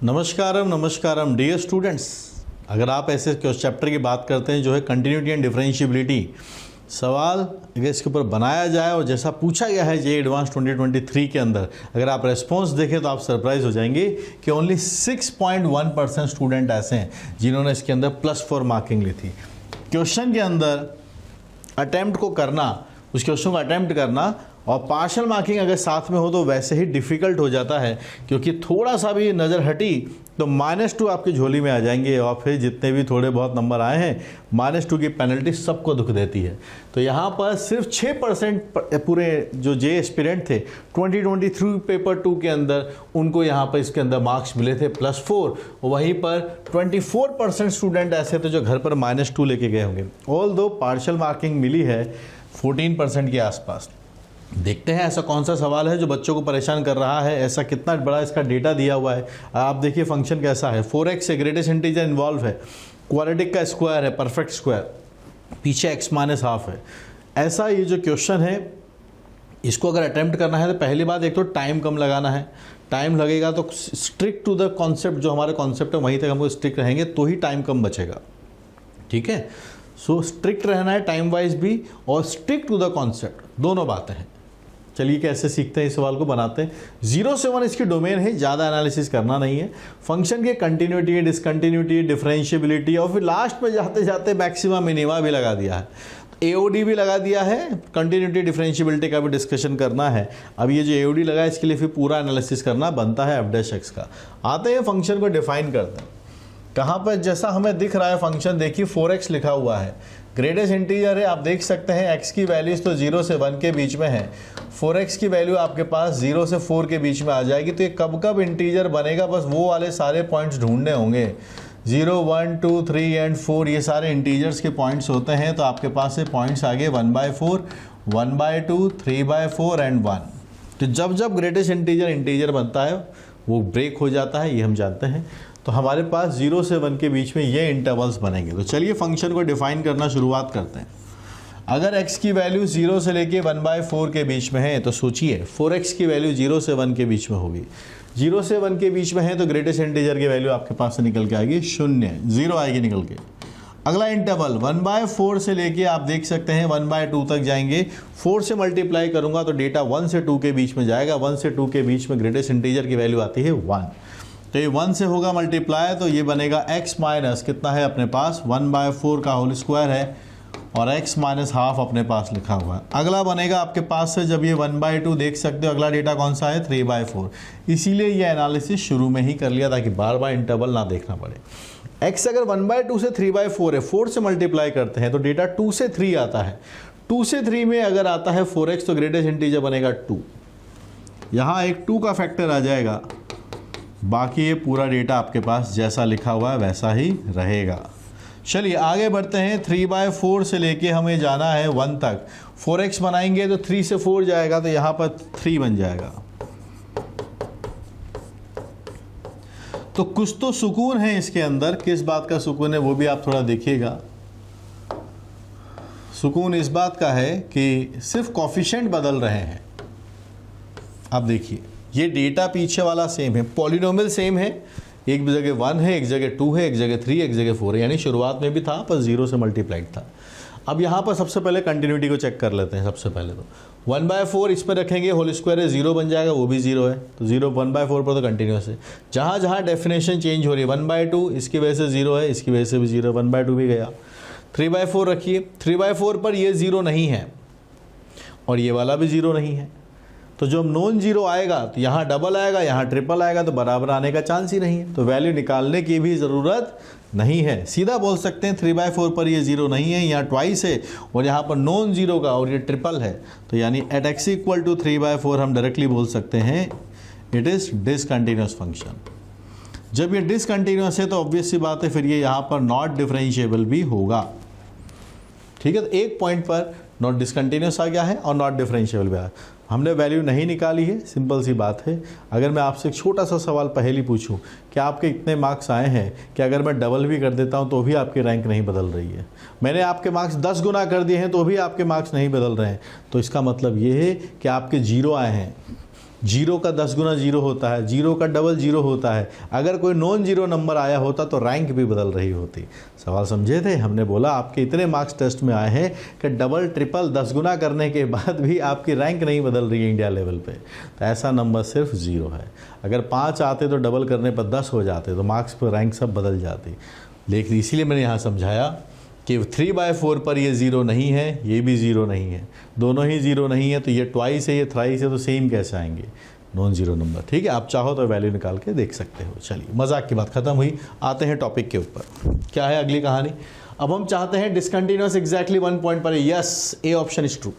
नमस्कारम नमस्कारम dear students. अगर आप ऐसे चैप्टर की बात करते हैं जो है कंटिन्यूटी एंड डिफरेंशिएबिलिटी, सवाल अगर इसके ऊपर बनाया जाए और जैसा पूछा गया है जेईई एडवांस 2023 के अंदर, अगर आप रेस्पॉन्स देखें तो आप सरप्राइज हो जाएंगे कि ओनली 6.1% स्टूडेंट ऐसे हैं जिन्होंने इसके अंदर +4 मार्किंग ली थी। क्वेश्चन के अंदर अटैम्प्ट को करना, उस क्वेश्चन को अटैम्प्ट करना और पार्शल मार्किंग अगर साथ में हो तो वैसे ही डिफ़िकल्ट हो जाता है, क्योंकि थोड़ा सा भी नज़र हटी तो -2 आपकी झोली में आ जाएंगे और फिर जितने भी थोड़े बहुत नंबर आए हैं -2 की पेनल्टी सबको दुख देती है। तो यहाँ पर सिर्फ 6% पूरे जो जे एस्पिरेंट थे 2023 पेपर 2 के अंदर, उनको यहाँ पर इसके अंदर मार्क्स मिले थे +4। वहीं पर 24% स्टूडेंट ऐसे थे जो घर पर -2 लेके गए होंगे। ऑल दो पार्शल मार्किंग मिली है 14% के आसपास। देखते हैं ऐसा कौन सा सवाल है जो बच्चों को परेशान कर रहा है, ऐसा कितना बड़ा इसका डेटा दिया हुआ है। आप देखिए फंक्शन कैसा है, 4x से ग्रेटेस्ट इंटीजर इन्वॉल्व है, क्वाड्रेटिक का स्क्वायर है, परफेक्ट स्क्वायर, पीछे x -1/2 है। ऐसा ये जो क्वेश्चन है इसको अगर अटेम्प्ट करना है तो पहली बात एक तो टाइम कम लगाना है। टाइम लगेगा तो स्ट्रिक्ट टू द कॉन्सेप्ट, जो हमारे कॉन्सेप्ट है वहीं तक हमको स्ट्रिक्ट रहेंगे तो ही टाइम कम बचेगा। ठीक है, सो स्ट्रिक्ट रहना है टाइम वाइज भी और स्ट्रिक्ट टू द कॉन्सेप्ट, दोनों बातें हैं। चलिए कैसे सीखते हैं, इस सवाल को बनाते हैं। 0 से 1 इसकी डोमेन है, ज़्यादा एनालिसिस करना नहीं है। फंक्शन के कंटिन्यूटी, डिसकंटिन्यूटी, डिफरेंशिएबिलिटी और फिर लास्ट में जाते जाते मैक्सिमा मिनिमा भी लगा दिया है, एओडी भी लगा दिया है, कंटिन्यूटी डिफरेंशिएबिलिटी का भी डिस्कशन करना है। अब ये जो एओडी लगा है इसके लिए फिर पूरा एनालिसिस करना बनता है f' का। आते हैं फंक्शन को डिफाइन करते हैं। कहाँ पर जैसा हमें दिख रहा है फंक्शन, देखिए 4x लिखा हुआ है, ग्रेटेस्ट इंटीजर है। आप देख सकते हैं x की वैल्यूज तो 0 से 1 के बीच में है, 4x की वैल्यू आपके पास 0 से 4 के बीच में आ जाएगी। तो ये कब कब इंटीजर बनेगा, बस वो वाले सारे पॉइंट्स ढूंढने होंगे। 0, 1, 2, 3 एंड 4 ये सारे इंटीजर्स के पॉइंट्स होते हैं। तो आपके पास से पॉइंट्स आगे 1/4, 1/2, 3/4 एंड 1। तो जब जब ग्रेटेस्ट इंटीजर बनता है वो ब्रेक हो जाता है, ये हम जानते हैं। तो हमारे पास 0 से 1 के बीच में ये इंटरवल्स बनेंगे। तो चलिए फंक्शन को डिफाइन करना शुरुआत करते हैं। अगर x की वैल्यू 0 से लेके 1/4 के बीच में है तो सोचिए 4x की वैल्यू 0 से 1 के बीच में होगी। 0 से 1 के बीच में है तो ग्रेटेस्ट इंटीजर की वैल्यू आपके पास से निकल के आएगी 0 आएगी निकल के। अगला इंटरवल 1/4 से लेके आप देख सकते हैं 1/2 तक जाएंगे। 4 से मल्टीप्लाई करूंगा तो डेटा 1 से 2 के बीच में जाएगा। 1 से 2 के बीच में ग्रेटेस्ट इंटीजर की वैल्यू आती है 1। तो ये 1 से होगा मल्टीप्लाई, तो ये बनेगा x माइनस कितना है अपने पास 1/4 का होल स्क्वायर है और x -1/2 अपने पास लिखा हुआ है। अगला बनेगा आपके पास से, जब ये 1/2 देख सकते हो, अगला डेटा कौन सा है 3/4। इसीलिए ये एनालिसिस शुरू में ही कर लिया ताकि बार बार इंटरवल ना देखना पड़े। x अगर 1/2 से 3/4 है, 4 से मल्टीप्लाई करते हैं तो डेटा 2 से 3 आता है। 2 से 3 में अगर आता है 4x तो ग्रेटेस्ट इंटीजर बनेगा 2। यहाँ एक 2 का फैक्टर आ जाएगा, बाकी ये पूरा डेटा आपके पास जैसा लिखा हुआ है वैसा ही रहेगा। चलिए आगे बढ़ते हैं। 3/4 से लेके हमें जाना है 1 तक। 4x बनाएंगे तो 3 से 4 जाएगा तो यहाँ पर 3 बन जाएगा। तो कुछ तो सुकून है इसके अंदर, किस बात का सुकून है वो भी आप थोड़ा देखिएगा। सुकून इस बात का है कि सिर्फ कॉफिशिएंट बदल रहे हैं। अब देखिए ये डेटा पीछे वाला सेम है, पॉलिनोमियल सेम है, एक जगह 1 है, एक जगह 2 है, एक जगह 3, एक जगह 4 है, यानी शुरुआत में भी था पर 0 से मल्टीप्लाइड था। अब यहाँ पर सबसे पहले कंटिन्यूटी को चेक कर लेते हैं। सबसे पहले तो 1/4 इस पर रखेंगे, होल स्क्वायर है 0 बन जाएगा, वो भी 0 है तो 0 1/4 पर तो कंटिन्यूस है। जहाँ जहाँ डेफिनेशन चेंज हो रही है 1/2 इसकी वजह से 0 है, इसकी वजह से भी 0, 1/2 भी गया। 3/4 रखिए, 3/4 पर ये 0 नहीं है और ये वाला भी 0 नहीं है। तो जब नॉन जीरो आएगा तो यहाँ डबल आएगा, यहाँ ट्रिपल आएगा, तो बराबर आने का चांस ही नहीं है। तो वैल्यू निकालने की भी ज़रूरत नहीं है, सीधा बोल सकते हैं 3/4 पर ये 0 नहीं है, यहाँ ट्वाइस है और यहाँ पर नॉन जीरो का और ये ट्रिपल है। तो यानी एट x = 3/4 हम डायरेक्टली बोल सकते हैं इट इज़ डिसकंटिन्यूस फंक्शन। जब ये डिसकंटिन्यूस है तो ऑब्वियस सी बात है फिर ये यहाँ पर नॉट डिफरेंशिएबल भी होगा। ठीक है, तो एक पॉइंट पर नॉट डिसकंटिन्यूस आ गया है और नॉट डिफरेंशिएबल भी आया। हमने वैल्यू नहीं निकाली है, सिंपल सी बात है। अगर मैं आपसे एक छोटा सा सवाल पहले पूछूं कि आपके इतने मार्क्स आए हैं कि अगर मैं डबल भी कर देता हूं तो भी आपकी रैंक नहीं बदल रही है, मैंने आपके मार्क्स 10 गुना कर दिए हैं तो भी आपके मार्क्स नहीं बदल रहे हैं, तो इसका मतलब ये है कि आपके 0 आए हैं जीरो का 10 गुना जीरो होता है, जीरो का डबल जीरो होता है। अगर कोई नॉन जीरो नंबर आया होता तो रैंक भी बदल रही होती। सवाल समझे थे? हमने बोला आपके इतने मार्क्स टेस्ट में आए हैं कि डबल ट्रिपल 10 गुना करने के बाद भी आपकी रैंक नहीं बदल रही है इंडिया लेवल पे, तो ऐसा नंबर सिर्फ ज़ीरो है। अगर 5 आते तो डबल करने पर 10 हो जाते, तो मार्क्स पर रैंक सब बदल जाती। लेकिन इसीलिए मैंने यहाँ समझाया कि 3/4 पर ये ज़ीरो नहीं है, ये भी ज़ीरो नहीं है, दोनों ही ज़ीरो नहीं है, तो ये ट्वाइस है, ये थ्राइस है, तो सेम कैसे आएंगे? Non zero number. ठीक है, आप चाहो तो वैल्यू निकाल के देख सकते हो। चलिए, मजाक की बात खत्म हुई, आते हैं टॉपिक के ऊपर। क्या है अगली कहानी? अब हम चाहते हैं डिसकंटिन्यूअस एग्जैक्टली 1 पॉइंट पर। Yes, A option is true.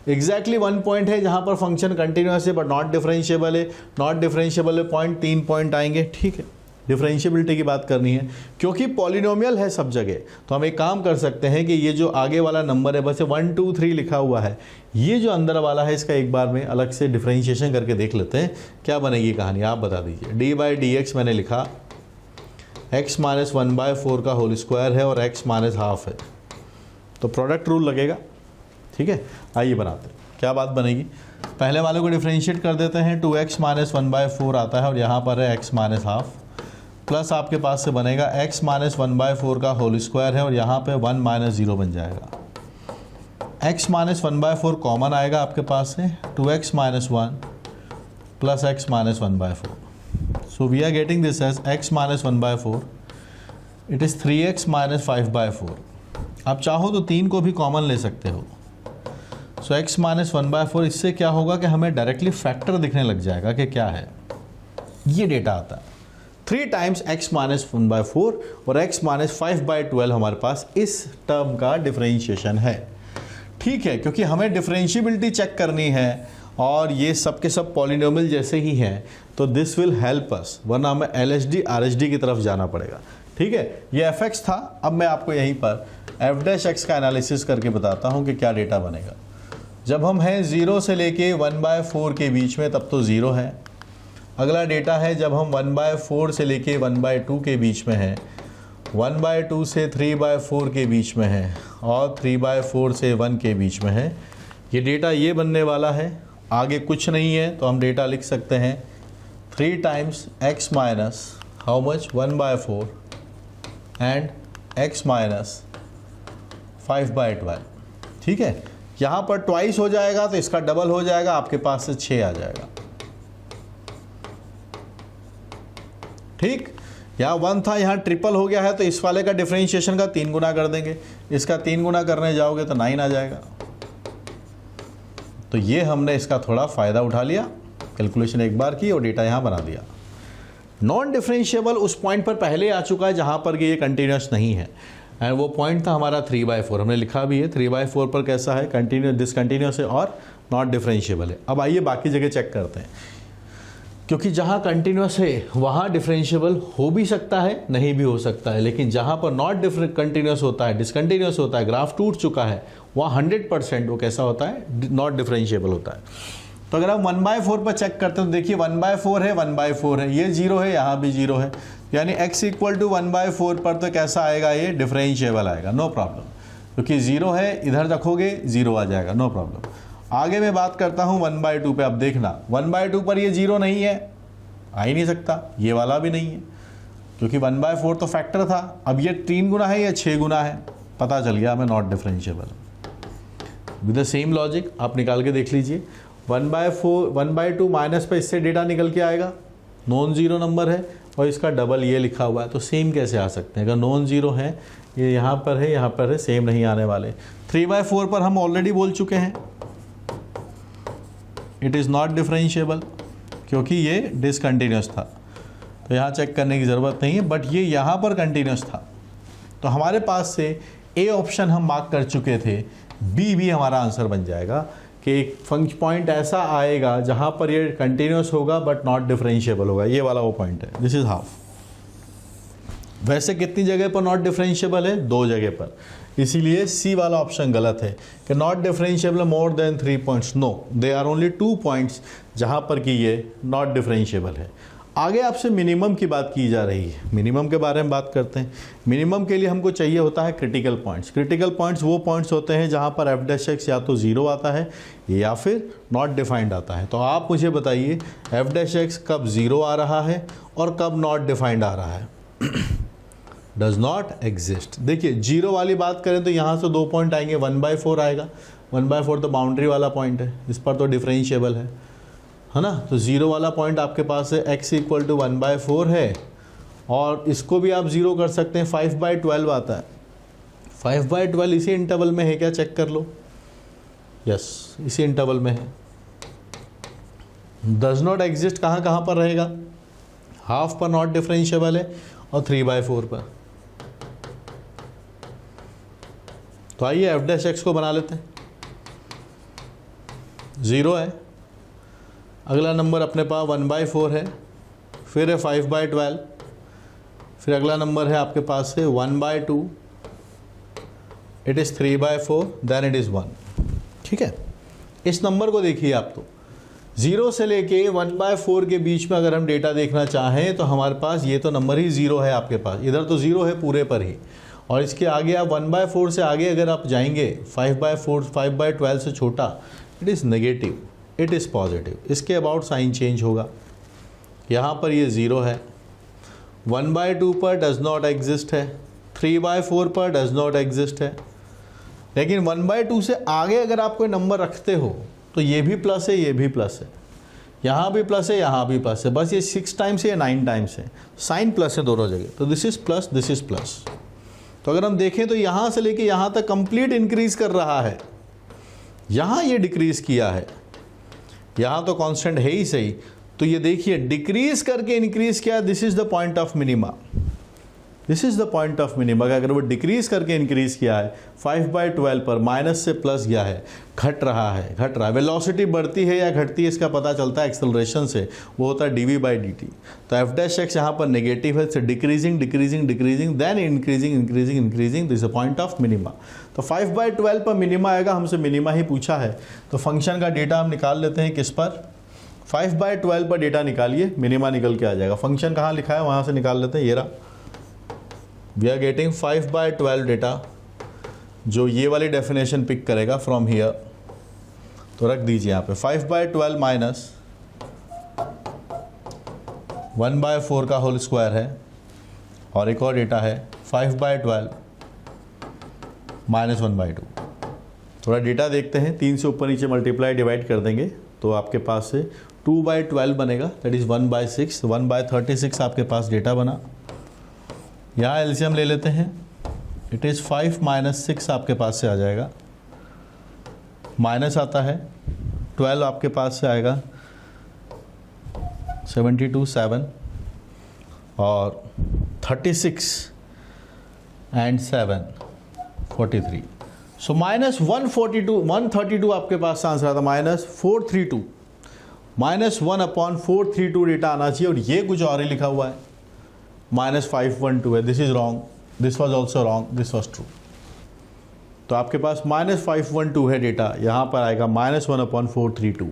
Exactly 1 point है जहाँ पर फंक्शन कंटिन्यूअस है बट नॉट डिफरेंशिएबल है। नॉट डिफरेंशिएबल है पॉइंट, 3 पॉइंट आएंगे। ठीक है, डिफरेंशिएबिलिटी की बात करनी है क्योंकि पॉलिनोमियल है सब जगह, तो हम एक काम कर सकते हैं कि ये जो आगे वाला नंबर है, बस 1 2 3 लिखा हुआ है, ये जो अंदर वाला है इसका एक बार में अलग से डिफरेंशिएशन करके देख लेते हैं क्या बनेगी कहानी। आप बता दीजिए। d/dx मैंने लिखा x माइनस 1/4 का होल स्क्वायर है और x माइनस हाफ है, तो प्रोडक्ट रूल लगेगा। ठीक है, आइए बनाते हैं। क्या बात बनेगी? पहले वाले को डिफरेंशिएट कर देते हैं। 2x माइनस 1/4 आता है और यहाँ पर है x माइनस हाफ, प्लस आपके पास से बनेगा x माइनस 1/4 का होल स्क्वायर है और यहाँ पे 1 माइनस 0 बन जाएगा। x माइनस 1/4 कॉमन आएगा आपके पास से, 2x minus 1 plus x minus 1/4। So we are getting this as x minus 1/4, it is 3x minus 5/4। आप चाहो तो 3 को भी कॉमन ले सकते हो। सो x माइनस 1/4, इससे क्या होगा कि हमें डायरेक्टली फैक्टर दिखने लग जाएगा कि क्या है, ये डेटा आता है 3 टाइम्स x माइनस 1/4 और x माइनस 5/12 हमारे पास इस टर्म का डिफरेंशिएशन है। ठीक है, क्योंकि हमें डिफरेंशिएबिलिटी चेक करनी है और ये सब के सब पॉलिनोमियल जैसे ही हैं, तो दिस विल हेल्प अस, वरना हमें LHD RHD की तरफ जाना पड़ेगा। ठीक है, ये fx था। अब मैं आपको यहीं पर f' का एनालिसिस करके बताता हूँ कि क्या डेटा बनेगा। जब हम हैं 0 से लेके 1/4 के बीच में, तब तो 0 है। अगला डेटा है जब हम 1/4 से लेके 1/2 के बीच में है, 1/2 से 3/4 के बीच में है और 3/4 से 1 के बीच में है। ये डेटा ये बनने वाला है, आगे कुछ नहीं है, तो हम डेटा लिख सकते हैं 3 times x minus how much 1/4 and x minus 5/12। ठीक है, यहाँ पर ट्वाइस हो जाएगा तो इसका डबल हो जाएगा, आपके पास से 6 आ जाएगा। ठीक, यहाँ 1 था, यहाँ ट्रिपल हो गया है, तो इस वाले का डिफरेंशिएशन का 3 गुना कर देंगे। इसका 3 गुना करने जाओगे तो 9 आ जाएगा। तो ये हमने इसका थोड़ा फ़ायदा उठा लिया, कैलकुलेशन एक बार की और डेटा यहाँ बना दिया। नॉन डिफरेंशिएबल उस पॉइंट पर पहले आ चुका है जहाँ पर ये कंटिन्यूस नहीं है, एंड वो पॉइंट था हमारा 3/4। हमने लिखा भी है 3/4 पर कैसा है, कंटिन्यूस, डिसकंटिन्यूस है और नॉट डिफरेंशिएबल है। अब आइए बाकी जगह चेक करते हैं, क्योंकि जहाँ कंटिन्यूस है वहाँ डिफरेंशिएबल हो भी सकता है, नहीं भी हो सकता है, लेकिन जहाँ पर नॉट कंटिन्यूस होता है, डिसकंटिन्यूस होता है, ग्राफ टूट चुका है, वहाँ 100% वो कैसा होता है, नॉट डिफरेंशिएबल होता है। तो अगर हम 1/4 पर चेक करते हैं तो देखिए 1/4 है, 1/4 है, ये 0 है, यहाँ भी 0 है, यानी x इक्वल टू 1/4 पर तो कैसा आएगा, ये डिफरेंशिएबल आएगा, नो प्रॉब्लम। क्योंकि 0 है, इधर रखोगे 0 आ जाएगा, नो प्रॉब्लम। आगे मैं बात करता हूँ 1/2 पे। अब देखना 1/2 पर ये 0 नहीं है, आ ही नहीं सकता, ये वाला भी नहीं है, क्योंकि 1/4 तो फैक्टर था। अब ये 3 गुना है या 6 गुना है, पता चल गया हमें not differentiable. With the same logic आप निकाल के देख लीजिए, 1/2 माइनस पे इससे डेटा निकल के आएगा, नॉन ज़ीरो नंबर है और इसका डबल ये लिखा हुआ है, तो सेम कैसे आ सकते हैं? अगर नॉन ज़ीरो है, ये यहाँ पर है, यहाँ पर है, सेम नहीं आने वाले। 3/4 पर हम ऑलरेडी बोल चुके हैं इट इज़ नॉट डिफरेंशिएबल, क्योंकि ये डिसकंटिन्यूस था, तो यहाँ चेक करने की ज़रूरत नहीं है, बट ये यहाँ पर कंटिन्यूस था। तो हमारे पास से ए ऑप्शन हम मार्क कर चुके थे, बी भी हमारा आंसर बन जाएगा कि एक फंक्शन पॉइंट ऐसा आएगा जहाँ पर ये कंटिन्यूस होगा बट नॉट डिफरेंशिएबल होगा, ये वाला वो पॉइंट है, दिस इज़ हाफ। वैसे कितनी जगह पर नॉट डिफरेंशिएबल है? 2 जगह पर, इसीलिए सी वाला ऑप्शन गलत है कि not differentiable more than 3 points. No, they are only 2 points जहाँ पर कि ये नॉट डिफरेंशिएबल है। आगे आपसे मिनिमम की बात की जा रही है। मिनिमम के बारे में बात करते हैं। मिनिमम के लिए हमको चाहिए होता है क्रिटिकल पॉइंट्स। क्रिटिकल पॉइंट्स वो पॉइंट्स होते हैं जहां पर एफ डैश एक्स या तो ज़ीरो आता है या फिर नॉट डिफाइंड आता है। तो आप मुझे बताइए एफ डैश एक्स कब ज़ीरो आ रहा है और कब नॉट डिफाइंड आ रहा है। Does not exist. देखिए जीरो वाली बात करें तो यहाँ से 2 पॉइंट आएंगे, 1/4 आएगा। 1/4 तो बाउंड्री वाला पॉइंट है, इस पर तो डिफरेंशिएबल है ना। तो ज़ीरो वाला पॉइंट आपके पास है x = 1/4 है, और इसको भी आप ज़ीरो कर सकते हैं। 5/12 आता है। 5/12 इसी इंटरवल में है क्या, चेक कर लो। यस, इसी इंटरवल में है। डज नॉट एग्जिस्ट कहाँ कहाँ पर रहेगा, हाफ पर नॉट डिफरेंशिएबल है और 3/4 पर। तो आइए एफ डैश एक्स को बना लेते हैं। ज़ीरो है, अगला नंबर अपने पास 1/4 है, फिर है 5/12, फिर अगला नंबर है आपके पास है 1/2, it is 3/4, then it is 1। ठीक है, इस नंबर को देखिए आप। तो 0 से लेके 1/4 के बीच में अगर हम डेटा देखना चाहें तो हमारे पास ये तो नंबर ही 0 है आपके पास, इधर तो 0 है पूरे पर ही। और इसके आगे आप 1/4 से आगे अगर आप जाएंगे 5/4, 5/12 से छोटा, it is negative, it is positive. इसके अबाउट साइन चेंज होगा। यहाँ पर ये 0 है, 1/2 पर डज नॉट एग्जिस्ट है, 3/4 पर डज नॉट एग्जिस्ट है। लेकिन 1/2 से आगे अगर आप कोई नंबर रखते हो तो ये भी प्लस है, ये भी प्लस है, यहाँ भी प्लस है, यहाँ भी प्लस है। बस ये 6 टाइम्स है या 9 टाइम्स है, साइन प्लस है दोनों जगह। तो this is plus, this is plus. तो अगर हम देखें तो यहाँ से लेके यहाँ तक कंप्लीट इंक्रीज कर रहा है, यहाँ ये डिक्रीज किया है, यहाँ तो कांस्टेंट है ही सही। तो ये देखिए डिक्रीज करके इंक्रीज किया, this is the point of minima, this is the point of minima. अगर वो डिक्रीज करके इंक्रीज किया है 5/12 पर, माइनस से प्लस गया है, घट रहा है, घट रहा है। वेलोसिटी बढ़ती है या घटती है इसका पता चलता है एक्सेलरेशन से, वो होता है dv/dt। तो एफ डैश एक्स यहाँ पर नेगेटिव है, decreasing decreasing decreasing, then increasing increasing increasing, this is point of minima. तो 5/12 पर मिनिमा आएगा, हमसे मिनिमा ही पूछा है। तो फंक्शन का डेटा हम निकाल लेते हैं किस पर, 5/12 पर डेटा निकालिए, मिनिमा निकल के आ जाएगा। फंक्शन कहाँ लिखा है वहाँ से निकाल लेते हैं, ये रहा। वी आर गेटिंग 5/12 डेटा, जो ये वाली डेफिनेशन पिक करेगा फ्रॉम हियर। तो रख दीजिए यहाँ पे 5/12 माइनस 1/4 का होल स्क्वायर है, और एक और डेटा है 5/12 माइनस 1/2। थोड़ा डेटा देखते हैं, 3 से ऊपर नीचे मल्टीप्लाई डिवाइड कर देंगे तो आपके पास से 2/12 बनेगा, दैट इज़ 1/6, 1/36 आपके पास डेटा बना। यहाँ एलसीएम ले लेते हैं, इट इज़ 5 - 6 आपके पास से आ जाएगा, माइनस आता है 12 आपके पास से आएगा, 72 7, और 36 and 7 43। सो -132 आपके पास आंसर आता, -432, -1/432 डेटा आना चाहिए। और ये कुछ और ही लिखा हुआ है, -512 है, this is wrong, this was also wrong, this was true. तो आपके पास -512 है डेटा, यहाँ पर आएगा -1/432।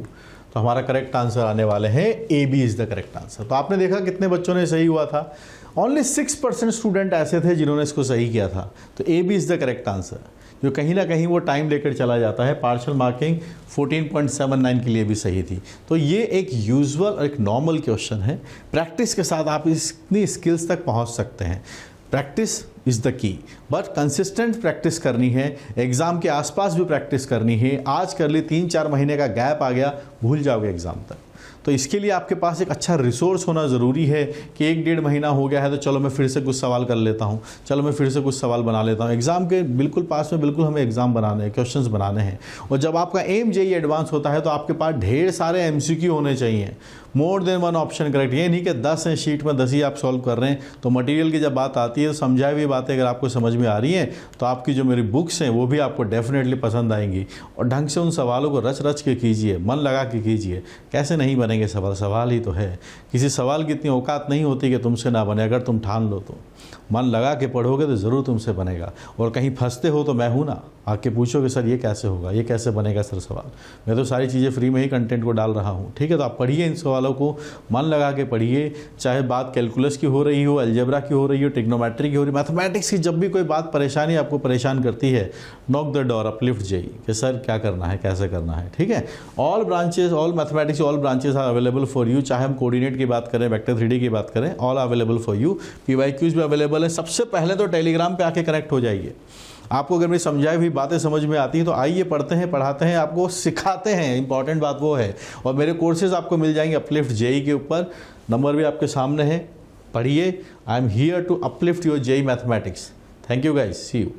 तो हमारा करेक्ट आंसर आने वाले हैं A B is the correct answer. तो आपने देखा कितने बच्चों ने सही हुआ था, ओनली 6% स्टूडेंट ऐसे थे जिन्होंने इसको सही किया था। तो A B is the correct answer, जो कहीं ना कहीं वो टाइम लेकर चला जाता है। पार्शियल मार्किंग 14.79 के लिए भी सही थी। तो ये एक यूजुअल और एक नॉर्मल क्वेश्चन है। प्रैक्टिस के साथ आप इतनी स्किल्स तक पहुंच सकते हैं। Practice is the key, but consistent practice करनी है, एग्ज़ाम के आसपास भी प्रैक्टिस करनी है। आज कर ली, 3-4 महीने का गैप आ गया, भूल जाओगे एग्ज़ाम तक। तो इसके लिए आपके पास एक अच्छा रिसोर्स होना ज़रूरी है कि 1-1.5 महीना हो गया है तो चलो मैं फिर से कुछ सवाल कर लेता हूँ, चलो मैं फिर से कुछ सवाल बना लेता हूँ। एग्ज़ाम के बिल्कुल पास में बिल्कुल हमें एग्ज़ाम बनाने हैं, क्वेश्चंस बनाने हैं। और जब आपका एम जेईई एडवांस होता है तो आपके पास ढेर सारे एमसीक्यू होने चाहिए, मोर देन 1 ऑप्शन करेक्ट। ये नहीं कि 10 हैं शीट में 10 ही आप सॉल्व कर रहे हैं। तो मटेरियल की जब बात आती है तो समझाई हुई बातें अगर आपको समझ में आ रही हैं तो आपकी जो मेरी बुक्स हैं वो भी आपको डेफिनेटली पसंद आएंगी। और ढंग से उन सवालों को रच रच के कीजिए, मन लगा के कीजिए। कैसे नहीं बनेंगे सवाल, सवाल ही तो है। किसी सवाल की इतनी औकात नहीं होती कि तुमसे ना बने। अगर तुम ठान लो तो मन लगा के पढ़ोगे तो ज़रूर तुमसे बनेगा। और कहीं फंसते हो तो मैं हूँ ना। आके पूछो कि सर ये कैसे होगा, ये कैसे बनेगा सर सवाल। मैं तो सारी चीज़ें फ्री में ही कंटेंट को डाल रहा हूँ, ठीक है। तो आप पढ़िए, इन सवालों को मन लगा के पढ़िए, चाहे बात कैलकुलस की हो रही हो, अलजेब्रा की हो रही हो, ट्रिग्नोमेट्री की हो रही, मैथमेटिक्स की जब भी कोई बात परेशानी आपको परेशान करती है, knock the door, uplift JEE कि सर क्या करना है, कैसे करना है, ठीक है। All branches, all mathematics, all branches are available for you. चाहे हम कोऑर्डिनेट की बात करें, वेक्टर 3D की बात करें, all available for you. PYQs भी अवेलेबल है। सबसे पहले तो टेलीग्राम पे आके कनेक्ट हो जाइए। आपको अगर मेरी समझाई हुई बातें समझ में आती हैं तो आइए, पढ़ते हैं, पढ़ाते हैं, आपको सिखाते हैं, इंपॉर्टेंट बात वो है। और मेरे कोर्सेज आपको मिल जाएंगे अपलिफ्ट जेईई के ऊपर, नंबर भी आपके सामने है, पढ़िए। I am here to uplift your JEE mathematics. Thank you guys, see you.